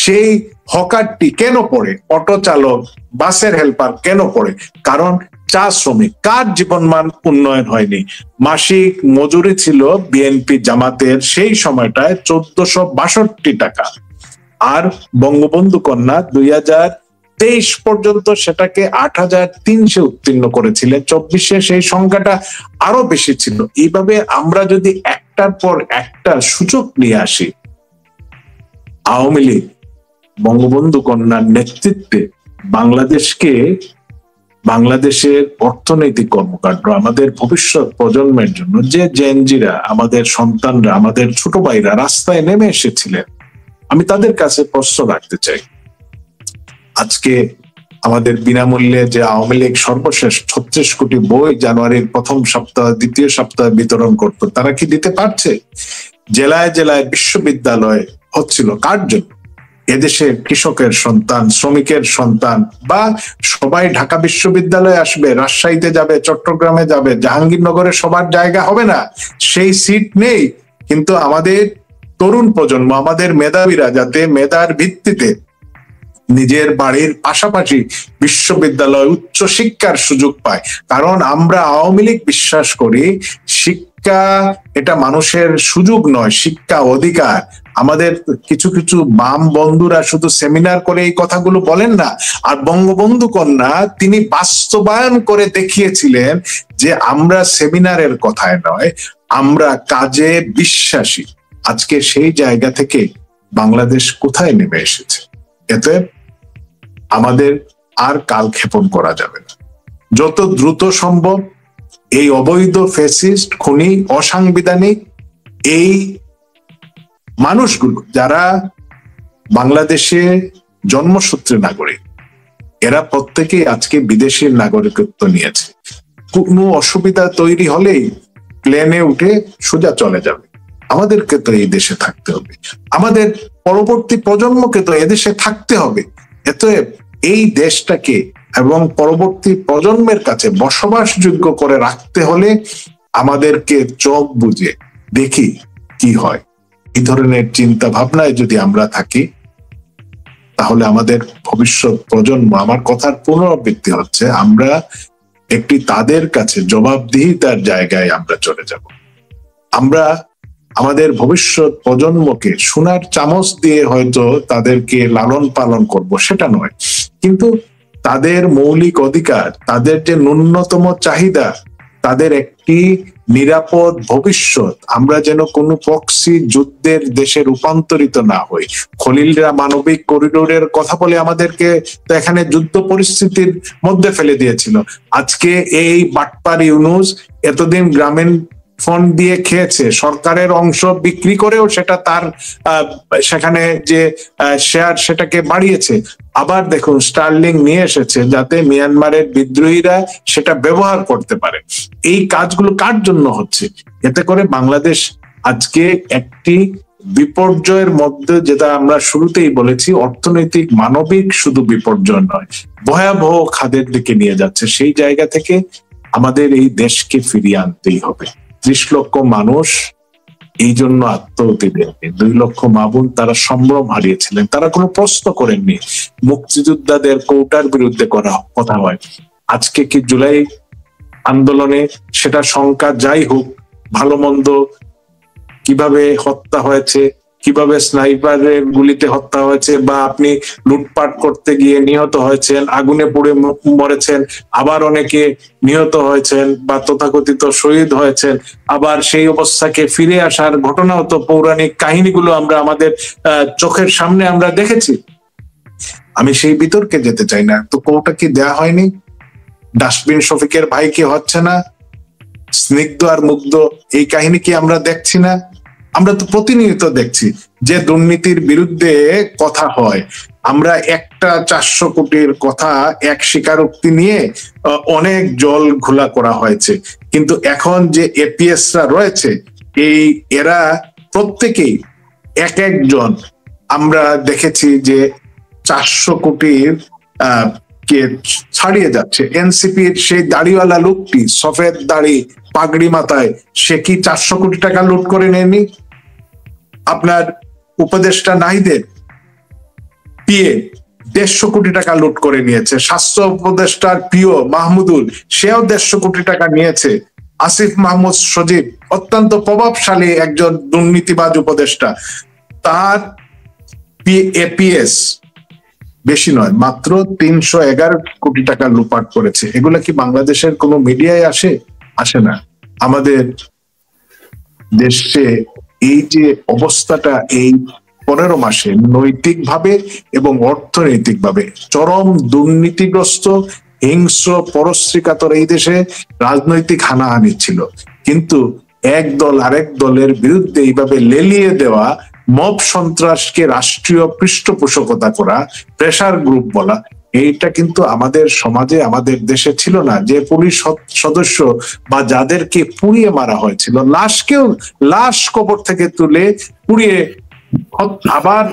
সেই হকারটি কেন পড়ে? অটো চালক, বাসের হেল্পার কেন পড়ে? কারণ চা শ্রমিক, কার জীবনমান উন্নয়ন হয়নি। মাসিক মজুরি ছিল বিএনপি জামাতের সেই সময়টায় 1462 টাকা, আর বঙ্গবন্ধু কন্যা 2023 পর্যন্ত সেটাকে 8,300 উত্তীর্ণ করেছিলেন। 24-এ সেই সংখ্যাটা আরো বেশি ছিল। এইভাবে আমরা যদি একটার পর একটা সূচক নিয়ে আসি, আওয়ামী লীগ বঙ্গবন্ধু কন্যার নেতৃত্বে বাংলাদেশের অর্থনৈতিক কর্মকাণ্ড আমাদের ভবিষ্যৎ প্রজন্মের জন্য, যে জেনজিরা, আমাদের সন্তানরা, আমাদের ছোট ভাইরা রাস্তায় নেমে এসেছিলেন, আমি তাদের কাছে প্রশ্ন রাখতে চাই। আজকে আমাদের বিনামূল্যে যে আওয়ামী লীগ সর্বশেষ 36 কোটি বই জানুয়ারির প্রথম সপ্তাহ, দ্বিতীয় সপ্তাহে বিতরণ করত, তারা কি দিতে পারছে? জেলায় জেলায় বিশ্ববিদ্যালয় হচ্ছিল কার জন্য? এদেশের কৃষকের সন্তান, শ্রমিকের সন্তান, বা সবাই ঢাকা বিশ্ববিদ্যালয়ে আসবে, রাজশাহীতে যাবে, চট্টগ্রামে যাবে, জাহাঙ্গীরনগরে সবার জায়গা হবে না, সেই সিট নেই। কিন্তু আমাদের তরুণ প্রজন্ম, আমাদের মেধাবীরা যাতে মেধার ভিত্তিতে নিজের বাড়ির পাশাপাশি বিশ্ববিদ্যালয়, উচ্চ শিক্ষার সুযোগ পায়। কারণ আমরা আওয়ামী লীগ বিশ্বাস করি শিক্ষা এটা মানুষের সুযোগ নয়, শিক্ষা অধিকার। আমাদের কিছু কিছু বাম বন্ধুরা শুধু সেমিনার করে এই কথাগুলো বলেন না, আর বঙ্গবন্ধু কন্যা তিনি বাস্তবায়ন করে দেখিয়েছিলেন যে আমরা সেমিনারের কথায় নয়, আমরা কাজে বিশ্বাসী। আজকে সেই জায়গা থেকে বাংলাদেশ কোথায় নেমে এসেছে, এতে আমাদের আর কালক্ষেপণ করা যাবে না। যত দ্রুত সম্ভব এই অবৈধ ফ্যাসিস্ট, খুনি, অসাংবিধানিক এই মানুষগুলো যারা বাংলাদেশে জন্মসূত্রে নাগরিক, এরা প্রত্যেকেই আজকে বিদেশের নাগরিকত্ব নিয়েছে। কোনো অসুবিধা তৈরি হলেই প্লেনে উঠে সোজা চলে যাবে। আমাদেরকে তো এই দেশে থাকতে হবে, আমাদের পরবর্তী প্রজন্মকে তো এদেশে থাকতে হবে। এতে এই দেশটাকে এবং পরবর্তী প্রজন্মের কাছে বসবাসযোগ্য করে রাখতে হলে আমাদেরকে চোখ বুজে দেখি কি হয়, এই ধরনের চিন্তা ভাবনায় যদি আমরা থাকি, তাহলে আমাদের ভবিষ্যৎ প্রজন্ম, আমার কথার পুনরাবৃত্তি হচ্ছে, আমরা একটি তাদের কাছে জবাবদিহিতার জায়গায় আমরা চলে যাব। আমরা আমাদের ভবিষ্যৎ প্রজন্মকে সোনার চামচ দিয়ে হয়তো তাদেরকে লালন পালন করব, সেটা নয়, কিন্তু তাদের মৌলিক অধিকার, তাদের যে ন্যূনতম চাহিদা, তাদের একটি নিরাপদ ভবিষ্যৎ, আমরা যেন কোনো প্রক্সি যুদ্ধের দেশে রূপান্তরিত না হই। খলিলরা মানবিক করিডোরের কথা বলে আমাদেরকে তো এখানে যুদ্ধ পরিস্থিতির মধ্যে ফেলে দিয়েছিল। আজকে এই বাটপার ইউনূস এতদিন গ্রামীণ ফন্ড দিয়ে খেয়েছে, সরকারের অংশ বিক্রি করেও সেটা তার সেখানে যে শেয়ার সেটাকে বাড়িয়েছে। আবার দেখুন স্টার্লিং নিয়ে এসেছে যাতে মিয়ানমারের বিদ্রোহীরা সেটা ব্যবহার করতে পারে। এই কাজগুলো কার জন্য হচ্ছে? এতে করে বাংলাদেশ আজকে একটি বিপর্যয়ের মধ্যে, যেটা আমরা শুরুতেই বলেছি, অর্থনৈতিক মানবিক শুধু বিপর্যয় নয়, ভয়াবহ খাদের দিকে নিয়ে যাচ্ছে। সেই জায়গা থেকে আমাদের এই দেশকে ফিরিয়ে আনতেই হবে। 30 লক্ষ মানুষ এই জন্য আত্মহত্যা দেননি, 2 লক্ষ মা বোন তারা সম্ভ্রম হারিয়েছিলেন, তারা কোনো প্রশ্ন করেননি। মুক্তিযোদ্ধাদের কৌটার বিরুদ্ধে কথা হয়। আজকে কি জুলাই আন্দোলনে সেটা সংখ্যা যাই হোক, ভালো মন্দ, কিভাবে হত্যা হয়েছে, কিভাবে স্নাইপারের গুলিতে হত্যা হয়েছে, বা আপনি লুটপাট করতে গিয়ে নিহত হয়েছেন, আগুনে পুড়ে মরেছেন, আবার অনেকে নিহত হয়েছেন বা তথাকথিত শহীদ হয়েছেন, আবার সেই অবস্থাকে ফিরে আসার ঘটনাও তো, পৌরাণিক কাহিনীগুলো আমরা আমাদের চোখের সামনে আমরা দেখেছি। আমি সেই বিতর্কে যেতে চাই না। তো কোটা কি দেয়া হয়নি? ডাস্টবিন শফিকের ভাই কি হচ্ছে না? স্নিগ্ধ আর মুগ্ধ এই কাহিনী কি আমরা দেখছি না? আমরা তো প্রতিনিয়ত দেখছি যে দুর্নীতির বিরুদ্ধে কথা হয়। আমরা একটা 400 কোটির কথা, এক স্বীকারোক্তি নিয়ে অনেক জল ঘোলা করা হয়েছে, কিন্তু এখন যে এপিএসরা রয়েছে এরা প্রত্যেকেই এক একজন, আমরা দেখেছি যে 400 কোটির কে ছাড়িয়ে যাচ্ছে। এনসিপির সেই দাড়িওয়ালা লোকটি, সফেদ দাড়ি, পাগড়ি মাথায়, সে কি 400 কোটি টাকা লুট করে নেয়নি? আপনার উপদেষ্টা নাহিদের পিএ 150 কোটি টাকা লুট করে নিয়েছে। স্বাস্থ্য উপদেষ্টার পিও মাহমুদুল, সেও 150 কোটি টাকা নিয়েছে। আসিফ মাহমুদ সজীব অত্যন্ত প্রভাবশালী একজন দুর্নীতিবাজ উপদেষ্টা, তার এপিএস বেশি নয়, মাত্র 311 কোটি টাকা লুটপাট করেছে। এগুলা কি বাংলাদেশের কোনো মিডিয়ায় আসে না? আমাদের দেশে এই যে অবস্থাটা, এই 15 মাসে নৈতিকভাবে এবং অর্থনৈতিকভাবে চরম দুর্নীতিগ্রস্ত, হিংস্র, পরশ্রীকাতর এই দেশে রাজনৈতিক হানাহানি ছিল, কিন্তু এক দল আরেক দলের বিরুদ্ধে এইভাবে লেলিয়ে দেওয়া, মব সন্ত্রাসকে রাষ্ট্রীয় পৃষ্ঠপোষকতা করা, প্রেসার গ্রুপ বলা, এইটা কিন্তু আমাদের সমাজে, আমাদের দেশে ছিল না। যে পুলিশ সদস্য বা যাদেরকে পুড়িয়ে মারা হয়েছিল, লাশ কবর থেকে তুলে পুড়িয়ে আবার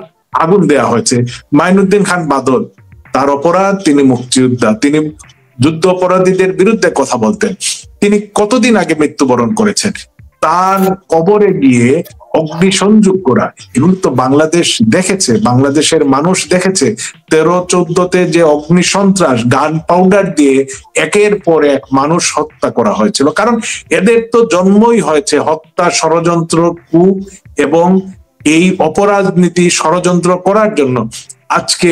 আগুন দেয়া হয়েছে। মাইনুদ্দিন খান বাদল, তার অপরাধ, তিনি মুক্তিযোদ্ধা, তিনি যুদ্ধ অপরাধীদের বিরুদ্ধে কথা বলতেন। তিনি কতদিন আগে মৃত্যুবরণ করেছেন। তার কবরে গিয়ে অগ্নিসংযোগ করা, এগুলো তো বাংলাদেশ দেখেছে, বাংলাদেশের মানুষ দেখেছে। 13-14তে যে অগ্নিসন্ত্রাস, গান পাউডার দিয়ে একের পর এক মানুষ হত্যা করা হয়েছিল, কারণ এদের তো জন্মই হয়েছে হত্যা, ষড়যন্ত্র, কূ এবং এই অপরাজনীতি ষড়যন্ত্র করার জন্য। আজকে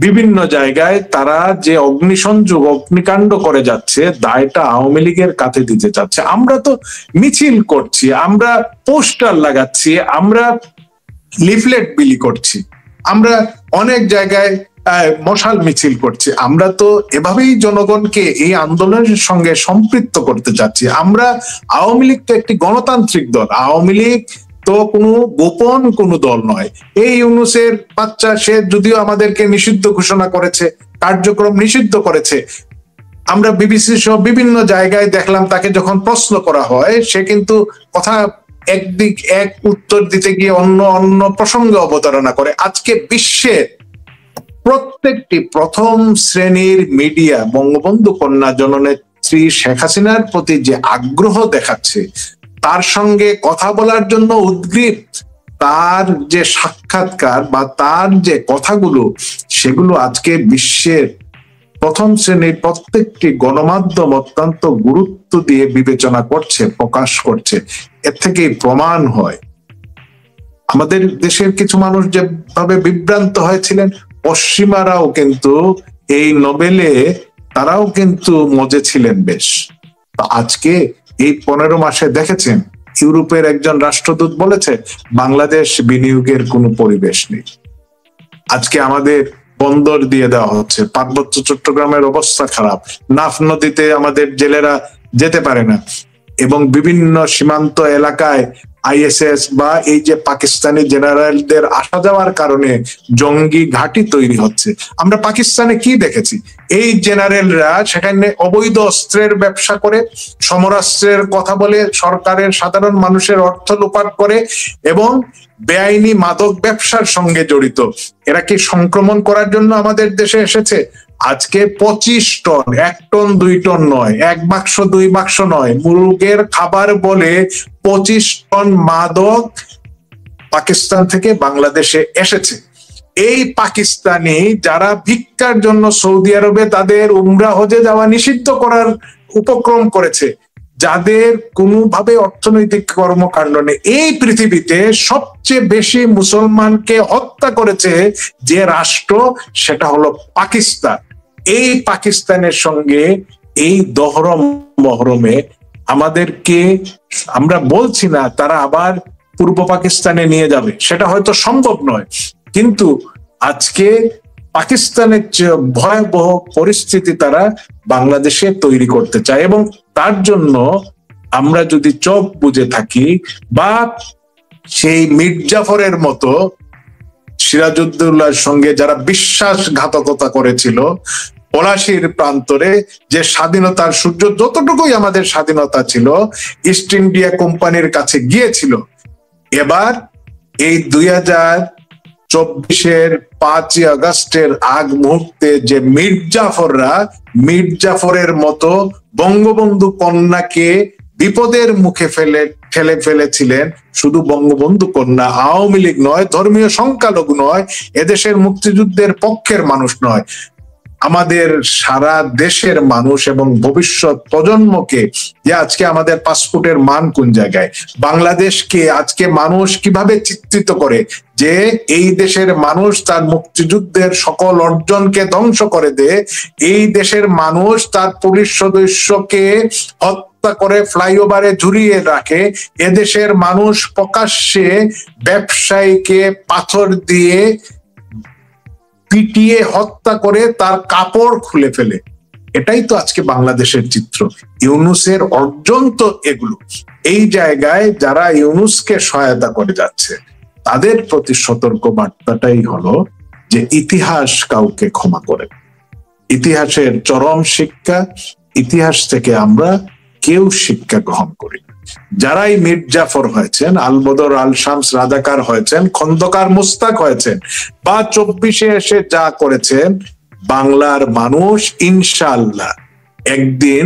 বিভিন্ন জায়গায় তারা যে অগ্নিসংযোগ, অগ্নিকাণ্ড করে যাচ্ছে, দায়টা আওয়ামী লীগের কাঁধে দিতে চাচ্ছে। আমরা তো মিছিল করছি, আমরা পোস্টার লাগাচ্ছি, আমরা লিফলেট বিলি করছি, আমরা অনেক জায়গায় মশাল মিছিল করছি। আমরা তো এভাবেই জনগণকে এই আন্দোলনের সঙ্গে সম্পৃক্ত করতে চাচ্ছি। আমরা, আওয়ামী লীগ তো একটি গণতান্ত্রিক দল, আওয়ামী লীগ তো কোনো গোপন কোনো দল নয়। এই ইউনূসের বাচ্চা, সে যদিও আমাদেরকে নিষিদ্ধ ঘোষণা করেছে, কার্যক্রম নিষিদ্ধ করেছে, আমরা বিবিসি সহ বিভিন্ন জায়গায় দেখলাম তাকে যখন প্রশ্ন করা হয়, সে কিন্তু কথা এক উত্তর দিতে গিয়ে অন্য প্রসঙ্গে অবতারণা করে। আজকে বিশ্বের প্রত্যেকটি প্রথম শ্রেণীর মিডিয়া বঙ্গবন্ধু কন্যা জননেত্রী শেখ হাসিনার প্রতি যে আগ্রহ দেখাচ্ছে, তার সঙ্গে কথা বলার জন্য উদ্গ্রীব, তার যে সাক্ষাৎকার বা তার যে কথাগুলো, সেগুলো আজকে বিশ্বের প্রথম শ্রেণীর প্রত্যেকটি গণমাধ্যম অত্যন্ত গুরুত্ব দিয়ে বিবেচনা করছে, প্রকাশ করছে। এর থেকেই প্রমাণ হয় আমাদের দেশের কিছু মানুষ যেভাবে বিভ্রান্ত হয়েছিলেন, পশ্চিমারাও কিন্তু এই নোবেলে তারাও কিন্তু মজে ছিলেন বেশ। আজকে এই 15 মাসে দেখেছেন, ইউরোপের একজন রাষ্ট্রদূত বলেছে বাংলাদেশ বিনিয়োগের কোনো পরিবেশ নেই। আজকে আমাদের বন্দর দিয়ে দেওয়া হচ্ছে, পার্বত্য চট্টগ্রামের অবস্থা খারাপ, নাফ নদীতে আমাদের জেলেরা যেতে পারে না। এবং বিভিন্ন সীমান্ত এলাকায় আইএসএস বা এই যে পাকিস্তানি জেনারেলদের আসা যাওয়ার কারণে জঙ্গি ঘাঁটি তৈরি হচ্ছে। আমরা পাকিস্তানে কি দেখেছি, এই জেনারেলরা সেখানে অবৈধ অস্ত্রের ব্যবসা করে, সমরাস্ত্রের কথা বলে, সরকারের সাধারণ মানুষের অর্থ লোপাট করে এবং বেআইনি মাদক ব্যবসার সঙ্গে জড়িত। এরা কি সংক্রমণ করার জন্য আমাদের দেশে এসেছে? আজকে 25 টন, 1 টন 2 টন নয়, 1 বাক্স 2 বাক্স নয়, মুরগের খাবার বলে 25 টন মাদক পাকিস্তান থেকে বাংলাদেশে এসেছে। এই পাকিস্তানি যারা ভিক্ষার জন্য সৌদি আরবে তাদের উমরা হজে যাওয়া নিষিদ্ধ করার উপক্রম করেছে, যাদের কোনোভাবে অর্থনৈতিক কর্মকাণ্ড নেই, এই পৃথিবীতে সবচেয়ে বেশি মুসলমানকে হত্যা করেছে যে রাষ্ট্র, সেটা হলো পাকিস্তান। এই পাকিস্তানের সঙ্গে এই দহরম মহরমে আমাদেরকে, আমরা বলছি না তারা আবার পূর্ব পাকিস্তানে নিয়ে যাবে, সেটা হয়তো সম্ভব নয়, কিন্তু আজকে পাকিস্তানের যে ভয়াবহ পরিস্থিতি তারা বাংলাদেশে তৈরি করতে চায়। এবং তার জন্য আমরা যদি চোখ বুজে থাকি বা সেই মির্জাফরের মতো সিরাজউদ্দৌলার সঙ্গে যারা বিশ্বাসঘাতকতা করেছিল পলাশির প্রান্তরে, যে স্বাধীনতার সূর্য যতটুকুই আমাদের স্বাধীনতা ছিল ইস্ট ইন্ডিয়া কোম্পানির কাছে গিয়েছিল, এবার এই 2024-এর 5ই আগস্টের আগ মুহূর্তে যে মির্জাফরের মতো বঙ্গবন্ধু কন্যাকে বিপদের মুখে ঠেলে ফেলেছিলেন, শুধু বঙ্গবন্ধু কন্যা, আওয়ামী লীগ নয়, ধর্মীয় সংখ্যালঘু নয়, এদেশের মুক্তিযুদ্ধের পক্ষের মানুষ নয়, আমাদের সারা দেশের মানুষ এবং ভবিষ্যৎ প্রজন্মকে, যে আজকে আমাদের পাসপোর্টের মান কোন জায়গায়, বাংলাদেশকে আজকে মানুষ কিভাবে চিত্রিত করে যে এই দেশের মানুষ তার মুক্তিযুদ্ধের সকল অর্জনকে ধ্বংস করে দেয়, এই দেশের মানুষ তার পুলিশ সদস্যকে হত্যা করে ফ্লাইওভারে ঝুলিয়ে রাখে, এদেশের মানুষ প্রকাশ্যে ব্যবসায়ীকে পাথর দিয়ে পিটিয়ে হত্যা করে তার কাপড় খুলে ফেলে। এটাই তো আজকে বাংলাদেশের চিত্র। ইউনূসের অর্জন তো এগুলো। এই জায়গায় যারা ইউনূসকে সহায়তা করে যাচ্ছে তাদের প্রতি সতর্ক বার্তাটাই হলো যে ইতিহাস কাউকে ক্ষমা করে। ইতিহাসের চরম শিক্ষা, ইতিহাস থেকে আমরা কেউ শিক্ষা গ্রহণ করি। যারাই মির্জাফর হয়েছেন, আলবদর, আল শামস, রাজাকার হয়েছেন, খন্দকার মুস্তাক হয়েছেন, বা 24-এ এসে যা করেছেন, বাংলার মানুষ ইনশাআল্লাহ একদিন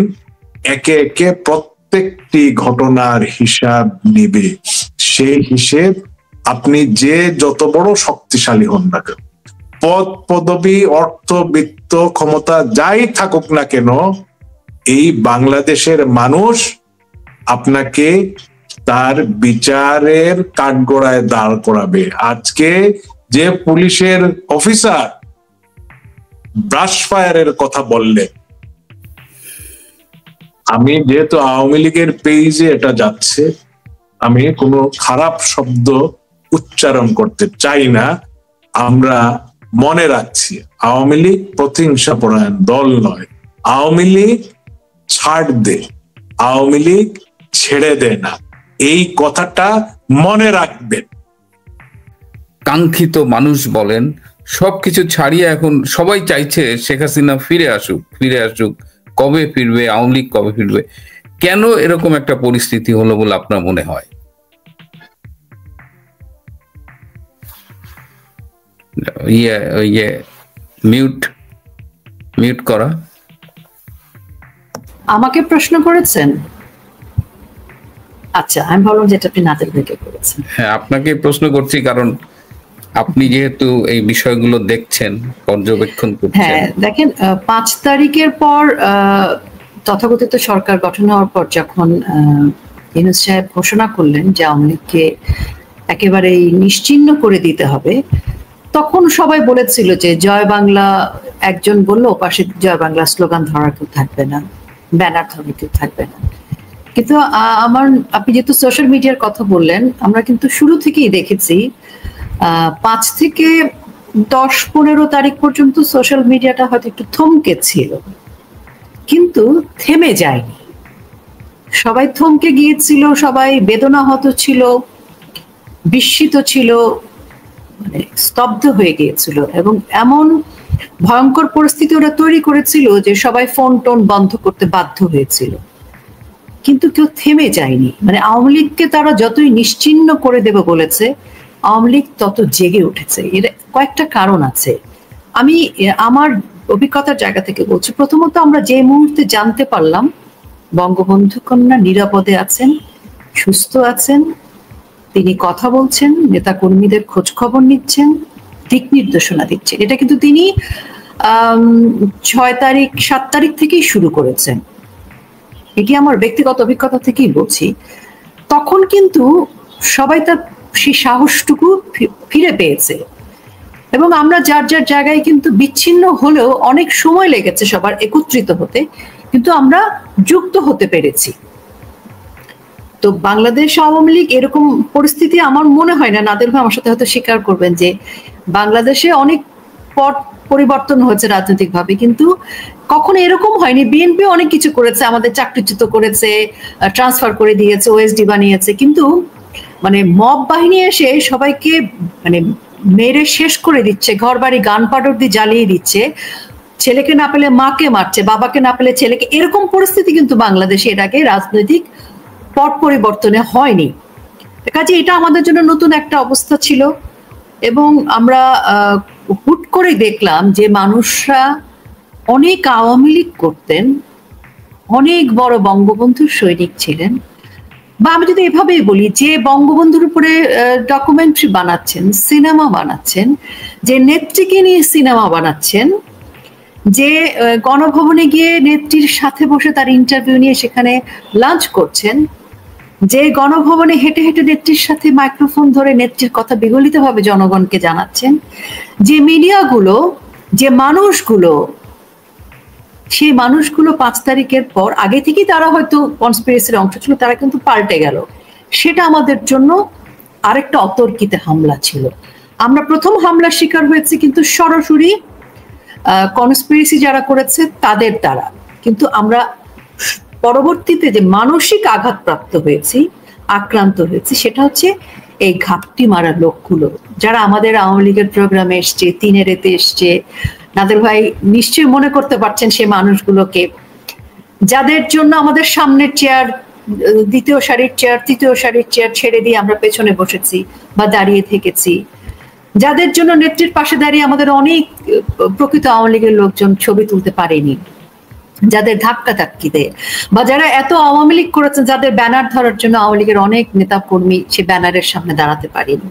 একে একে প্রত্যেকটি ঘটনার হিসাব নিবে। সেই হিসেব আপনি যে যত বড় শক্তিশালী হন না কেন, পদ পদবি, অর্থ, বিত্ত, ক্ষমতা যাই থাকুক না কেন, এই বাংলাদেশের মানুষ আপনাকে তার বিচারের কাঠগড়ায় দাঁড় করাবে। আজকে যে পুলিশের অফিসার ব্রাশ ফায়ারের কথা বললে, আমি যেহেতু আওয়ামী লীগের পেজে এটা যাচ্ছে, আমি কোনো খারাপ শব্দ উচ্চারণ করতে চাই না। আমরা মনে রাখছি আওয়ামী লীগ প্রতিহিংসা পরায়ণ দল নয়। আওয়ামী লীগ ছাড় দে, আওয়ামী লীগ ছেড়ে দেয় না, এই কথাটা মনে রাখবেন। কাঙ্ক্ষিত মানুষ বলেন, সবকিছু ছাড়িয়ে এখন সবাই চাইছে শেখ হাসিনা ফিরে আসুক। কবে ফিরবে আওয়ামী লীগ, কবে ফিরবে? কেন এরকম একটা পরিস্থিতি হলো বলে আপনার মনে হয়? মিউট করা। আমাকে প্রশ্ন করেছেন? আচ্ছা, আমি ভাবলাম যেটা আপনি নাদের থেকে করেছেন। হ্যাঁ, আপনাকে প্রশ্ন করছি কারণ আপনি যেহেতু এই বিষয়গুলো দেখছেন, পর্যবেক্ষণ করছেন। হ্যাঁ, দেখেন 5 তারিখের পর তথাকথিত সরকার গঠন হওয়ার পর যখন ইউনূস সাহেব ঘোষণা করলেন যে আওয়ামী লীগকে একেবারে নিশ্চিহ্ন করে দিতে হবে, তখন সবাই বলেছিল যে জয় বাংলা, একজন বলল পাশে জয় বাংলা স্লোগান ধরা কেউ থাকবে না, ব্যানার ধরা কেউ থাকবে না। কিন্তু আপনি যেহেতু সোশ্যাল মিডিয়ার কথা বললেন, আমরা কিন্তু শুরু থেকেই দেখেছি 5 থেকে 10-15 তারিখ পর্যন্ত সোশ্যাল মিডিয়াটা হয়তো একটু থমকে ছিল, কিন্তু থেমে যায়নি। সবাই থমকে গিয়েছিল, সবাই বেদনাহত ছিল, বিস্মিত ছিল, মানে স্তব্ধ হয়ে গিয়েছিল, এবং এমন ভয়ঙ্কর পরিস্থিতি ওরা তৈরি করেছিল যে সবাই ফোন টোন বন্ধ করতে বাধ্য হয়েছিল। কিন্তু কেউ থেমে যায়নি। মানে আওয়ামী লীগকে তারা যতই নিশ্চিহ্ন করে দেবে বলেছে, আওয়ামী লীগ তত জেগে উঠেছে। এর কয়েকটা কারণ আছে, আমি আমার অভিজ্ঞতার জায়গা থেকে বলছি। প্রথমত, আমরা যে মুহূর্তে জানতে পারলাম বঙ্গবন্ধু কন্যা নিরাপদে আছেন, সুস্থ আছেন, তিনি কথা বলছেন, নেতা কর্মীদের খোঁজ খবর নিচ্ছেন, দিক নির্দেশনা দিচ্ছেন, এটা কিন্তু তিনি 6 তারিখ 7 তারিখ থেকেই শুরু করেছেন। এটি আমার ব্যক্তিগত অভিজ্ঞতা থেকেই বলছি। তখন কিন্তু সবাই তার সেই সাহসটুকু ফিরে পেয়েছে, এবং আমরা যার যার জায়গায় কিন্তু বিচ্ছিন্ন হলেও অনেক সময় লেগেছে সবার একত্রিত হতে, কিন্তু আমরা যুক্ত হতে পেরেছি। তো বাংলাদেশ আওয়ামী লীগ এরকম পরিস্থিতি আমার মনে হয় না, নাদের ভাই আমার সাথে হয়তো স্বীকার করবেন যে বাংলাদেশে অনেক পট পরিবর্তন হয়েছে রাজনৈতিক ভাবে, কিন্তু কখনো এরকম হয়নি। বিএনপি অনেক কিছু করেছে, আমাদের চাকরিচ্যুত করেছে, ট্রান্সফার করে দিয়েছে, ওএসডি বানিয়েছে, কিন্তু মানে মব বাহিনী এসে সবাইকে মানে মেরে শেষ করে দিচ্ছে, ঘর বাড়ি গান পাউডার দিয়ে জ্বালিয়ে দিচ্ছে, ছেলেকে না পেলে মাকে মারছে, বাবাকে না পেলে ছেলেকে, এরকম পরিস্থিতি কিন্তু বাংলাদেশে এর আগে রাজনৈতিক পট পরিবর্তনে হয়নি। কাজে এটা আমাদের জন্য নতুন একটা অবস্থা ছিল, এবং আমরা হুট করে দেখলাম যে মানুষরা অনেক আওয়ামী লীগ করতেন, অনেক বড় বঙ্গবন্ধুর সৈনিক ছিলেন, বা আমি যদি এভাবেই বলি, যে বঙ্গবন্ধুর উপরে ডকুমেন্টারি বানাচ্ছেন, সিনেমা বানাচ্ছেন, যে নেত্রীকে নিয়ে সিনেমা বানাচ্ছেন, যে গণভবনে গিয়ে নেত্রীর সাথে বসে তার ইন্টারভিউ নিয়ে সেখানে লাঞ্চ করছেন, যে গণভবনে হেঁটে হেঁটে নেত্রীর সাথে মাইক্রোফোন ধরে নেত্রীর কথা বিগলিতভাবে জনগণকে জানাচ্ছেন, যে মিডিয়াগুলো, যে মানুষগুলো, সেই মানুষগুলো 5 তারিখের পর আগে থেকেই তারা হয়তো কনস্পিরেসির অংশ ছিল, তারা কিন্তু পাল্টে গেল। সেটা আমাদের জন্য আরেকটা অতর্কিত হামলা ছিল। আমরা প্রথম হামলার শিকার হয়েছি কিন্তু সরাসরি কনস্পিরেসি যারা করেছে তাদের দ্বারা, কিন্তু আমরা পরবর্তীতে যে মানসিক আঘাতপ্রাপ্ত হয়েছি, আক্রান্ত হয়েছি, সেটা হচ্ছে এই ঘাপটি মারা লোকগুলো, যারা আমাদের আওয়ামী লীগের প্রোগ্রামে এসছে, 3 এতে এসছে। নাদের ভাই নিশ্চয়ই মনে করতে পারছেন সেই মানুষগুলোকে, যাদের জন্য আমাদের সামনের চেয়ার, দ্বিতীয় সারির চেয়ার, তৃতীয় সারির চেয়ার ছেড়ে দিয়ে আমরা পেছনে বসেছি বা দাঁড়িয়ে থেকেছি, যাদের জন্য নেত্রীর পাশে দাঁড়িয়ে আমাদের অনেক প্রকৃত আওয়ামী লীগের লোকজন ছবি তুলতে পারেনি, যাদের ধাক্কা ধাক্কি দেয়, বা যারা এত আওয়ামী লীগ করেছেন যাদের ব্যানার ধরার জন্য আওয়ামী লীগের অনেক নেতা কর্মী সে ব্যানারের সামনে দাঁড়াতে পারেনি।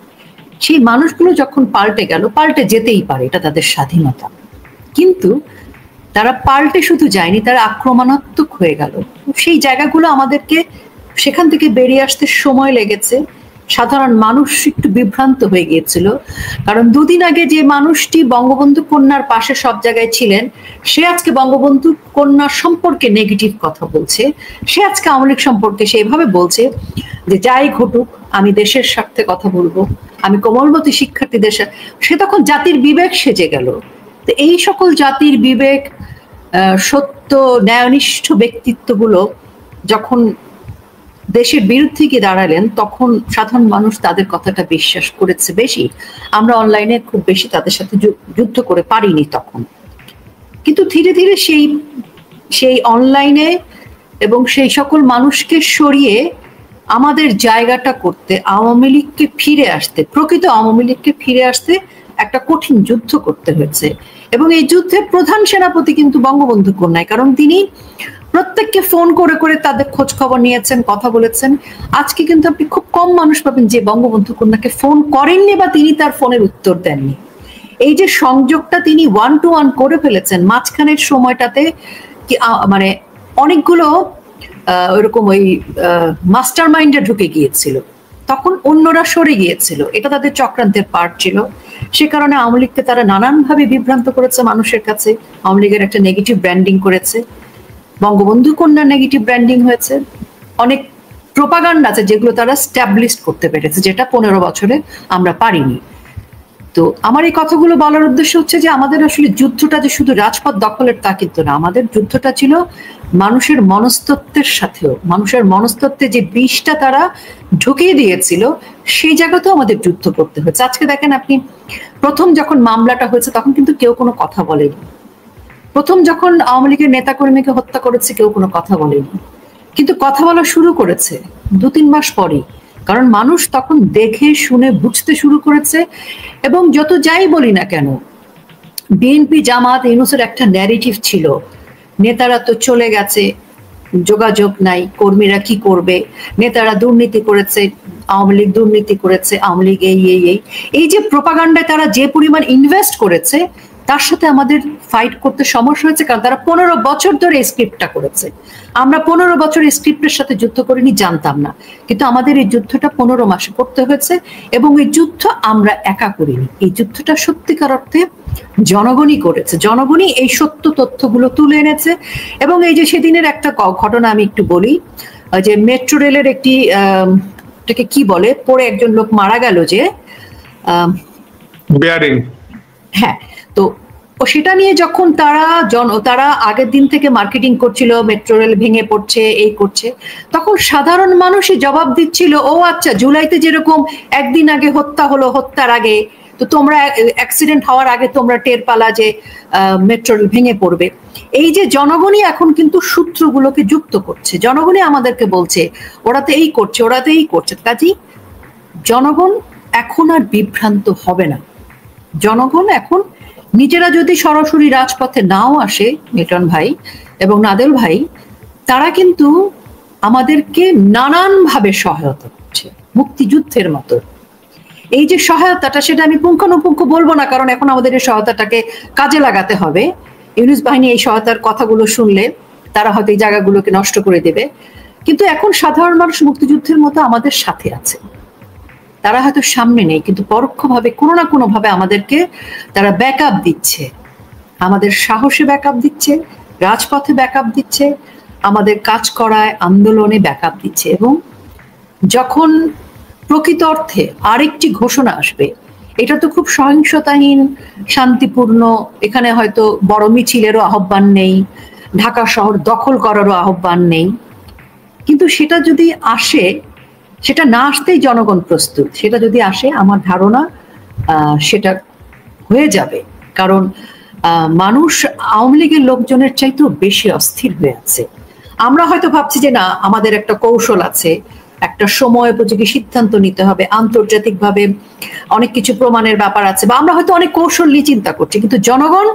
সেই মানুষগুলো যখন পাল্টে গেল, পাল্টে যেতেই পারে, এটা তাদের স্বাধীনতা, কিন্তু তারা পাল্টে শুধু যায়নি, তারা আক্রমণাত্মক হয়ে গেল। সেই জায়গাগুলো আমাদেরকে সেখান থেকে বেরিয়ে আসতে সময় লেগেছে। সাধারণ মানুষ একটু বিভ্রান্ত হয়ে গিয়েছিল, কারণ 2 দিন আগে যে মানুষটি বঙ্গবন্ধু কন্যার পাশে সব জায়গায় ছিলেন, সে আজকে বঙ্গবন্ধু কন্যার সম্পর্কে নেগেটিভ কথা বলছে, সে আজকে আওয়ামী লীগ সম্পর্কে সেভাবে বলছে যে যাই ঘটুক আমি দেশের স্বার্থে কথা বলবো, আমি কোমলমতি শিক্ষার্থীদের সাথে। সে তখন জাতির বিবেক সেজে গেল। তো এই সকল জাতির বিবেক, সত্য ন্যায়নিষ্ঠ ব্যক্তিত্বগুলো যখন দেশের বিরুদ্ধে গিয়ে দাঁড়ালেন, তখন সাধারণ মানুষ তাদের কথাটা বিশ্বাস করেছে বেশি। আমরা অনলাইনে খুব বেশি তাদের সাথে যুদ্ধ করে পারিনি তখন, কিন্তু ধীরে ধীরে সেই অনলাইনে এবং সেই সকল মানুষকে সরিয়ে আমাদের জায়গাটা করতে, আওয়ামী লীগকে ফিরে আসতে, প্রকৃত আওয়ামী লীগকে ফিরে আসতে একটা কঠিন যুদ্ধ করতে হয়েছে। এবং এই যুদ্ধে প্রধান সেনাপতি কিন্তু বঙ্গবন্ধু কন্যায়, কারণ তিনি প্রত্যেককে ফোন করে করে তাদের খোঁজ খবর নিয়েছেন, কথা বলেছেন। আজকে কিন্তু আপনি খুব কম মানুষ পাবেন যে বঙ্গবন্ধু কন্যাকে ফোন করেননি বা তিনি তার ফোনের উত্তর দেননি। এই যে সংযোগটা তিনি 1-to-1 করে ফেলেছেন, মাঝখানের সময়টাতে মানে অনেকগুলো ওইরকম ওই মাস্টার মাইন্ডে ঢুকে গিয়েছিল, তখন অন্যরা সরে গিয়েছিল, এটা তাদের চক্রান্তের পার্ট ছিল। সে কারণে আওয়ামী লীগকে তারা নানানভাবে বিভ্রান্ত করেছে মানুষের কাছে। আওয়ামী লীগের একটা নেগেটিভ ব্র্যান্ডিং করেছে, বঙ্গবন্ধু কন্যার নেগেটিভ ব্র্যান্ডিং হয়েছে, অনেক প্রোপাগান্ডা আছে যেগুলো তারা স্ট্যাবলিশ করতে পেরেছে, যেটা 15 বছরে আমরা পারিনি। তো আমার এই কথাগুলো বলার উদ্দেশ্য হচ্ছে যে আমাদের আসলে যুদ্ধটা যে শুধু রাজপথ দখলের তা কিন্তু না, আমাদের যুদ্ধটা ছিল মানুষের মনস্তত্ত্বের সাথেও, মানুষের মনস্তত্ত্বে যে বিষটা তারা ঢুকিয়ে দিয়েছিল সেই জায়গাতেও আমাদের যুদ্ধ করতে হয়েছে। আজকে দেখেন আপনি, প্রথম যখন মামলাটা হয়েছে তখন কিন্তু কেউ কোনো কথা বলেনি। প্রথম যখন আওয়ামী লীগের নেতাকর্মীকে হত্যা করেছে কেউ কোনো কথা বলেনি, কিন্তু কথা বলা শুরু করেছে 2-3 মাস পরেই, কারণ মানুষ তখন দেখে শুনে বুঝতে শুরু করেছে। এবং যত যাই বলি না কেন, বিএনপি জামাত ইউনূসের একটা ন্যারেটিভ ছিল, নেতারা তো চলে গেছে, যোগাযোগ নাই, কর্মীরা কি করবে, নেতারা দুর্নীতি করেছে, আওয়ামী লীগ দুর্নীতি করেছে, আওয়ামী লীগ এই যে প্রোপাগান্ডায় তারা যে পরিমাণ ইনভেস্ট করেছে তার সাথে আমাদের ফাইট করতে সমস্যা হয়েছে, কারণ তারা 15 বছর ধরে এই স্ক্রিপ্টটা করেছে। আমরা 15 বছর এই স্ক্রিপ্টের সাথে যুদ্ধ করিনি, জানতাম না, কিন্তু আমাদের এই যুদ্ধটা 15 মাসে করতে হয়েছে। এবং এই যুদ্ধ আমরা একা করিনি, এই যুদ্ধটা সত্যিকার অর্থে জনগণই করেছে, জনগণই এই সত্য তথ্যগুলো তুলে এনেছে। এবং এই যে সেদিনের একটা ঘটনা আমি একটু বলি, যে মেট্রো রেলের একটি এটাকে কি বলে, পড়ে একজন লোক মারা গেল, যে বেয়ারিং, হ্যাঁ, তো সেটা নিয়ে যখন তারা আগের দিন থেকে মার্কেটিং করছিল, মেট্রো রেল ভেঙে পড়ছে, এই করছে, তখন সাধারণ মানুষই জবাব দিচ্ছিল, ও আচ্ছা, জুলাইতে যেরকম একদিন আগে হত্যা হলো, হত্যার আগে তো তোমরা অ্যাক্সিডেন্ট হওয়ার আগে তোমরা টের পালা যে মেট্রো রেল ভেঙে পড়বে। এই যে জনগণই এখন কিন্তু সূত্রগুলোকে যুক্ত করছে, জনগণই আমাদেরকে বলছে ওরা তো এই করছে, ওরা তো এই করছে। কাজেই জনগণ এখন আর বিভ্রান্ত হবে না। জনগণ এখন নিজেরা যদি সরাসরি রাজপথে নাও আসে, মিটন ভাই এবং নাদেল ভাই, তারা কিন্তু আমাদেরকে নানানভাবে সহায়তা করছে, মুক্তিযুদ্ধের মতো। এই যে সহায়তাটা, সেটা আমি পুঙ্খানুপুঙ্খ বলবো না, কারণ এখন আমাদের এই সহায়তাটাকে কাজে লাগাতে হবে। ইউনূস বাহিনী এই সহায়তার কথাগুলো শুনলে তারা হয়তো এই জায়গাগুলোকে নষ্ট করে দেবে, কিন্তু এখন সাধারণ মানুষ মুক্তিযুদ্ধের মতো আমাদের সাথে আছে। তারা হয়তো সামনে নেই, কিন্তু পরোক্ষভাবে কোনো না কোনো ভাবে আমাদেরকে তারা ব্যাকআপ দিচ্ছে, আমাদের সাহসে ব্যাকআপ দিচ্ছে, রাজপথে ব্যাকআপ দিচ্ছে, আমাদের কাজ করায় আন্দোলনে ব্যাকআপ দিচ্ছে। এবং যখন প্রকৃত অর্থে আরেকটি ঘোষণা আসবে, এটা তো খুব সহিংসতাহীন, শান্তিপূর্ণ, এখানে হয়তো বড় মিছিলেরও আহ্বান নেই, ঢাকা শহর দখল করারও আহ্বান নেই, কিন্তু সেটা যদি আসে, সেটা না আসতেই জনগণ প্রস্তুত, সেটা যদি আসে আমার ধারণা সেটা হয়ে যাবে। কারণ মানুষ আওয়ামী লীগের লোকজনের চাইতেও বেশি অস্থির হয়ে আছে। আমরা হয়তো ভাবছি যে না, আমাদের একটা কৌশল আছে, একটা সময় উপযোগী সিদ্ধান্ত নিতে হবে, আন্তর্জাতিকভাবে অনেক কিছু প্রমাণের ব্যাপার আছে, বা আমরা হয়তো অনেক কৌশল নিয়ে চিন্তা করছি, কিন্তু জনগণ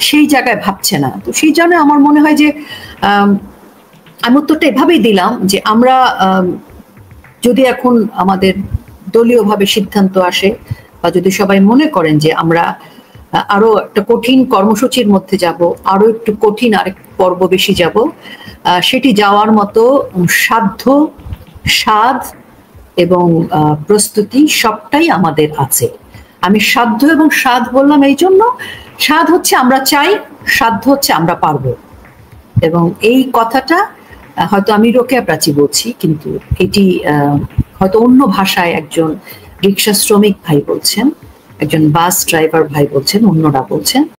সেই জায়গায় ভাবছে না। তো সেই জন্য আমার মনে হয় যে আমি উত্তরটা এভাবেই দিলাম যে আমরা যদি এখন আমাদের দলীয়ভাবে সিদ্ধান্ত আসে, বা যদি সবাই মনে করেন যে আমরা আরো একটা কঠিন কর্মসূচির মধ্যে যাব, আরো একটু কঠিন আরেক পর্ব বেশি যাব, সেটি যাওয়ার মতো সাধ্য, সাধ এবং প্রস্তুতি সবটাই আমাদের আছে। আমি সাধ্য এবং সাধ বললাম এই জন্য, সাধ হচ্ছে আমরা চাই, সাধ্য হচ্ছে আমরা পারবো। এবং এই কথাটা হয়তো আমি রোকেয়া প্রাচী বলছি, কিন্তু এটি হয়তো অন্য ভাষায় একজন রিক্সা শ্রমিক ভাই বলছেন, একজন বাস ড্রাইভার ভাই বলছেন, অন্যরা বলছেন।